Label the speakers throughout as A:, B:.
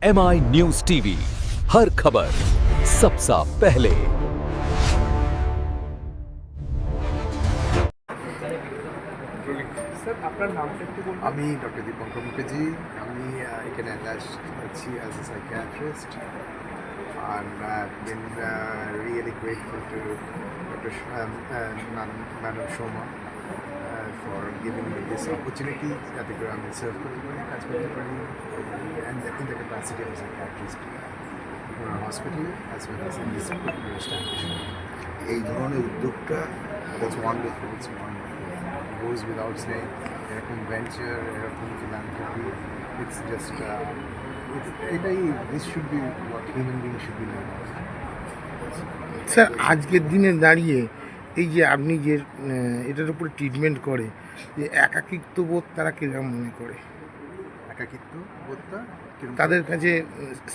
A: MI news TV, हर खबर सबसे पहले।
B: স্যার আপনার নামটা একটু বলুন।
C: আমি ডক্টর দীপঙ্কর মুখার্জি। আমি এখানে অ্যাটাচ আছি as a psychiatrist and I've been really grateful to Dr. Madam Shoma for giving me this opportunity যাতে করে আমি সার্ভ করতে পারি, কাজ করতে পারি and in the capacity of a psychiatrist in our hospital as well as in this particular establishment.
D: এই ধরনের উদ্যোগটা
C: That's wonderful, it's wonderful. Goes without saying, এরকম ভেঞ্চার, এরকম philanthropy, it's just, this should be what human beings should be doing.
B: Sir আজকের দিনে দাঁড়িয়ে এই যে আপনি যে এটার উপরে ট্রিটমেন্ট করে যে একাকিত্ব বোধ তারা কিরকম মনে করে
C: একাকিত্ব বোধটা কিরকম?
B: তাদের কাছে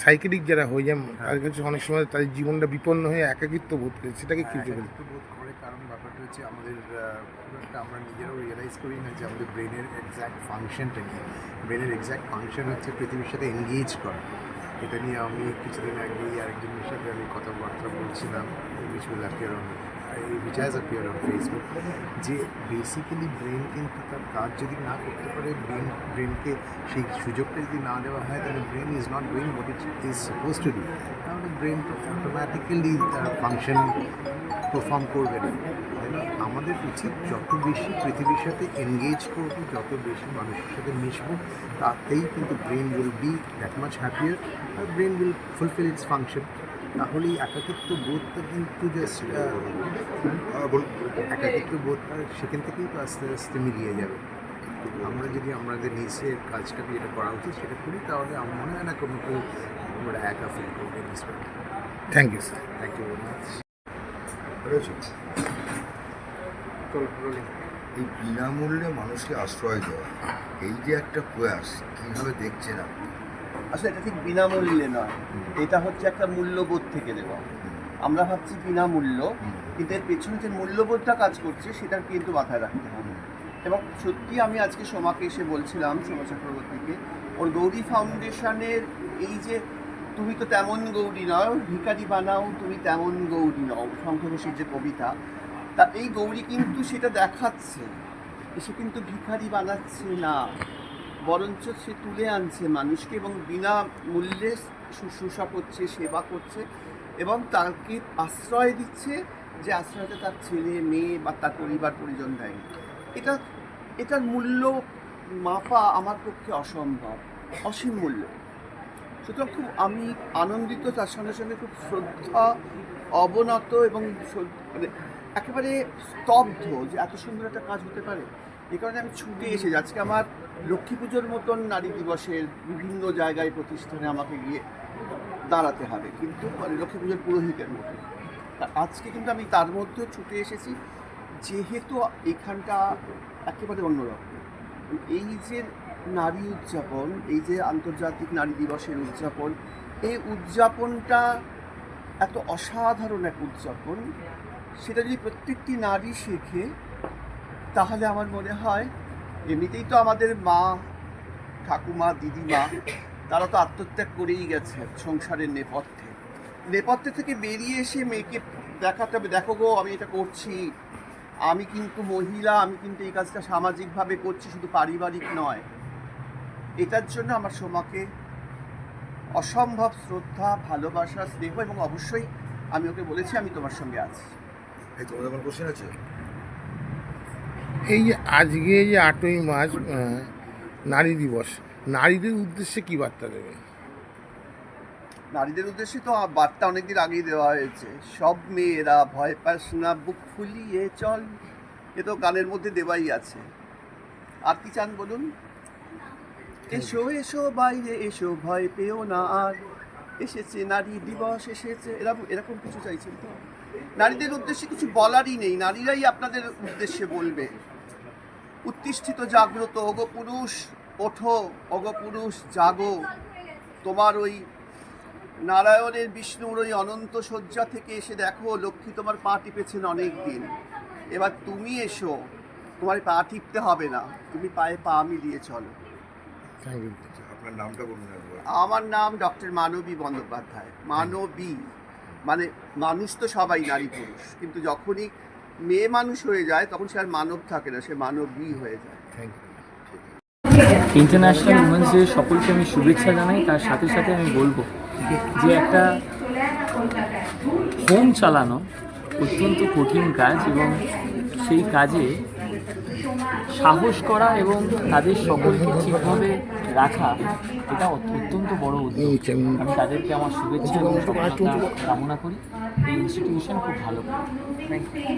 B: সাইকেলিক যারা হয়ে যায় তাদের কাছে অনেক সময় তাদের জীবনটা বিপন্ন হয়ে একাকিত্ব বোধ করে সেটাকে কী বলে?
C: একাকিত্ব বোধ করে, কারণ ব্যাপারটা হচ্ছে আমাদের খুব একটা আমরা নিজেরাও রিয়েলাইজ করি না যে আমাদের ব্রেনের এক্স্যাক্ট ফাংশনটা কী। ব্রেনের এক্স্যাক্ট ফাংশন হচ্ছে পৃথিবীর সাথে এনগেজ করা। এটা নিয়ে আমি কিছুদিন আগেই আরেকজনের সাথে আমি কথাবার্তা বলছিলাম, which has appeared on Facebook, যে বেসিক্যালি ব্রেন কিন্তু তার কাজ যদি না করতে পারে, ব্রেনকে সেই সুযোগটা যদি না দেওয়া হয়, তাহলে brain is not doing what it is suppose to do. তাহলে ব্রেন তো অটোমেটিক্যালি তার ফাংশন পারফর্ম করবে না, তাই না? আমাদের উচিত যত বেশি পৃথিবীর সাথে এনগেজ করবো, যত বেশি মানুষের সাথে মিশবো, তাতেই কিন্তু brain will be that much happier আর brain will fulfil its function. তাহলেই একাকিত্ব বোধটা কিন্তু জাস্ট একাকিত্ব বোধটা সেখান থেকেই তো আস্তে আস্তে মিলিয়ে যাবে। আমরা যদি আমাদের নিজের কাজটাকে যেটা করা উচিত সেটা করি, তাহলে আমার মনে হয় না কোনো কেউ আমরা একা ফিল করবো।
B: Thank you sir.
C: Thank you very much.
D: এই বিনামূল্যে মানুষকে আশ্রয় দেওয়া, এই যে একটা প্রয়াস, কীভাবে দেখছেন আপনি?
E: আসলে এটা ঠিক বিনামূল্যে নয়, এটা হচ্ছে একটা মূল্যবোধ থেকে দেওয়া। আমরা ভাবছি বিনামূল্য, কিন্তু এর পেছনে যে মূল্যবোধটা কাজ করছে সেটা কিন্তু মাথায় রাখতে হবে। এবং সত্যি আমি আজকে সোমাকে এসে বলছিলাম, সোমা চক্রবর্তীকে, ওর গৌরী ফাউন্ডেশনের এই যে তুমি তো তেমন গৌরী নও, ভিখারি বানাও তুমি তেমন গৌরী নও, শঙ্খ ঘোষের যে কবিতা, তা এই গৌরী কিন্তু সেটা দেখাচ্ছে, সে কিন্তু ভিখারি বানাচ্ছে না, বরঞ্চ সে তুলে আনছে মানুষকে এবং বিনা মূল্যে শুশ্রূষা করছে, সেবা করছে এবং তাকে আশ্রয় দিচ্ছে, যে আশ্রয়টা তার ছেলে মেয়ে বা তার পরিবার পরিজন দেয়। এটার মূল্য মাপা আমার পক্ষে অসম্ভব, অসীম মূল্য। সুতরাং খুব আমি আনন্দিত, তার সঙ্গে সঙ্গে খুব শ্রদ্ধা, অবনত এবং মানে একেবারে স্তব্ধ যে এত সুন্দর একটা কাজ হতে পারে। এই কারণে আমি ছুটে এসেছি। আজকে আমার লক্ষ্মী পুজোর মতন নারী দিবসের বিভিন্ন জায়গায় প্রতিষ্ঠানে আমাকে গিয়ে দাঁড়াতে হবে, কিন্তু মানে লক্ষ্মী পুজোর পুরোহিতের মতো। আজকে কিন্তু আমি তার মধ্যেও ছুটে এসেছি, যেহেতু এখানটা একেবারে অন্যরকম। এই যে নারী উদযাপন, এই যে আন্তর্জাতিক নারী দিবসের উদযাপন, এই উদযাপনটা এত অসাধারণ এক উদযাপন, সেটা যদি প্রত্যেকটি নারী শেখে, তাহলে আমার মনে হয়, এমনিতেই তো আমাদের মা, ঠাকুমা, দিদিমা, তারা তো আত্মত্যাগ করেই গেছে সংসারের নেপথ্যে থেকে বেরিয়ে এসে মেয়েকে দেখাতে হবে, দেখো গো আমি এটা করছি, আমি কিন্তু মহিলা, আমি কিন্তু এই কাজটা সামাজিকভাবে করছি, শুধু পারিবারিক নয়। এটার জন্য আমার সোমাকে অসম্ভব শ্রদ্ধা, ভালোবাসা, স্নেহ এবং অবশ্যই আমি ওকে বলেছি আমি তোমার সঙ্গে আছি।
D: এই তোমাদের কোনো কোশ্চেন আছে?
B: এই যে আজকে যে 8ই মার্চ নারী দিবস, নারীদের উদ্দেশ্যে কী বার্তা দেবেন?
E: নারীদের উদ্দেশ্যে তো বার্তা অনেকদিন আগেই দেওয়া হয়েছে, সব মেয়েরা ভয় পাস না, বুক ফুলিয়ে চল, এ তো গানের মধ্যে দেওয়াই আছে। আর কি চান বলুন? এসো এসো বাইরে এসো, ভয় পেও না আর, এসেছে নারী দিবস এসেছে, এরকম কিছু চাইছেন তো? নারীদের উদ্দেশ্যে কিছু বলারই নেই, নারীরাই আপনাদের উদ্দেশ্যে বলবে। উত্তিষ্ঠিত জাগ্রত, ওগো পুরুষ ওঠো, ওগো পুরুষ জাগো, তোমার ওই নারায়ণের বিষ্ণুর ওই অনন্ত শয্যা থেকে এসে দেখো লক্ষ্মী তোমার পা টিপেছেন অনেক দিন, এবার তুমি এসো, তোমার পা টিপতে হবে না, তুমি পায়ে পা মিলিয়ে চলো।
B: Thank you.
D: আপনার নামটা বলুন একবার।
E: আমার নাম ডক্টর মানবী বন্দ্যোপাধ্যায়। মানবী মানে মানুষ তো সবাই, নারী পুরুষ, কিন্তু যখনই মেয়ে মানুষ হয়ে যায় তখন সে আর মানব থাকে না, সে মানবী হয়ে যায়।
B: Thank you.
F: International women's day সকলকে আমি শুভেচ্ছা জানাই। তার সাথে সাথে আমি বলবো যে একটা হোম চালানো অত্যন্ত কঠিন কাজ, এবং সেই কাজে সাহস করা এবং তাদের সকলকে ঠিকভাবে রাখা, এটা অত্যন্ত বড় উদ্যোগ। আমি তাদেরকে আমার শুভেচ্ছা এবং সফলতা কামনা করি। এই ইনস্টিটিউশন খুব ভালো করে। Thank you.